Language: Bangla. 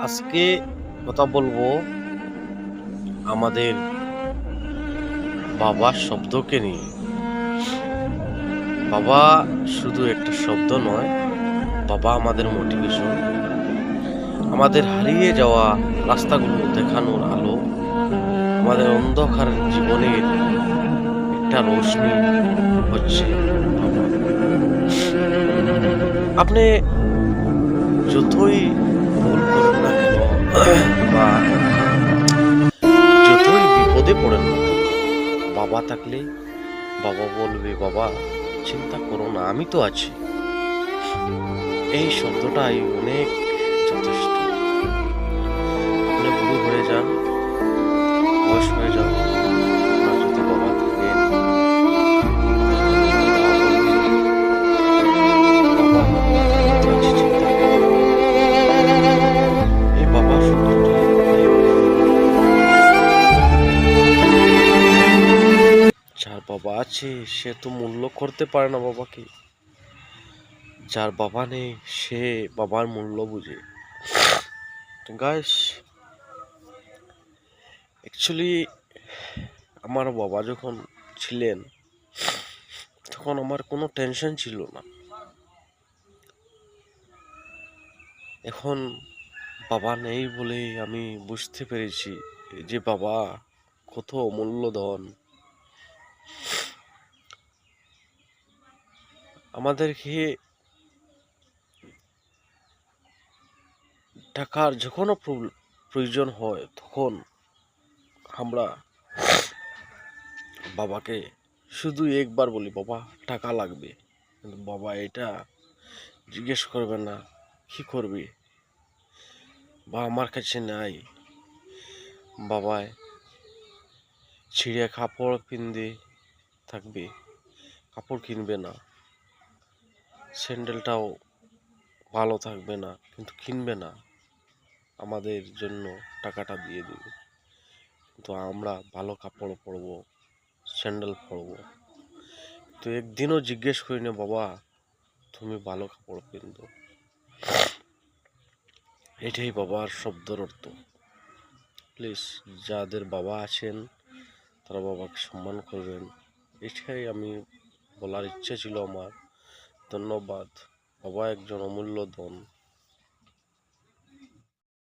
আজকে কথা বলবো আমাদের বাবার শব্দকে নিয়ে। বাবা শুধু একটা শব্দ নয়, বাবা আমাদের মোটিভেশন, আমাদের হারিয়ে যাওয়া রাস্তাগুলো দেখানোর আলো, আমাদের অন্ধকার জীবনের একটা রোশনি হচ্ছে বাবা। আপনি যতই ভুল করেন না কেন বা যতই বিপদে পড়েন না কেন, বাবা থাকলে বাবা বলবে, বাবা চিন্তা করো না, আমি তো আছি। এই শব্দটাই অনেক যথেষ্ট। আপনি বুড়ো হয়ে যান, বয়স হয়ে যান, আপনার যদি বাবা থাকেন, বাবা আমি তো আছি, চিন্তা করো না। এই বাবা শব্দটা যার বাবা আছে সে তো মূল্য করতে পারে না বাবাকে। যার বাবা নেই সে বাবার মূল্য বুঝে। গাইস, অ্যাকচুয়ালি আমার বাবা যখন ছিলেন তখন আমার কোনো টেনশন ছিল না। এখন বাবা নেই বলে আমি বুঝতে পেরেছি যে বাবা কত অমূল্য ধন। আমাদেরকে টাকার যখনও প্রয়োজন হয় তখন আমরা বাবাকে শুধু একবার বলি, বাবা টাকা লাগবে, কিন্তু বাবা এটা জিজ্ঞেস করবে না কি করবি বা আমার কাছে নাই। বাবায় ছিঁড়ে কাপড় পিনতে থাকবে, কাপড় কিনবে না, স্যান্ডেলটাও ভালো থাকবে না কিন্তু কিনবে না, আমাদের জন্য টাকাটা দিয়ে দেবে। কিন্তু আমরা ভালো কাপড় পরবো, স্যান্ডেল পরবো, তো একদিনও জিজ্ঞেস করি না, বাবা তুমি ভালো কাপড় কিনতো। এটাই বাবার শব্দের অর্থ। প্লিজ যাদের বাবা আছেন তারা বাবাকে সম্মান করবেন, এটাই আমি বলার ইচ্ছে ছিল আমার। ধন্যবাদ। বাবা একজন অমূল্য ধন।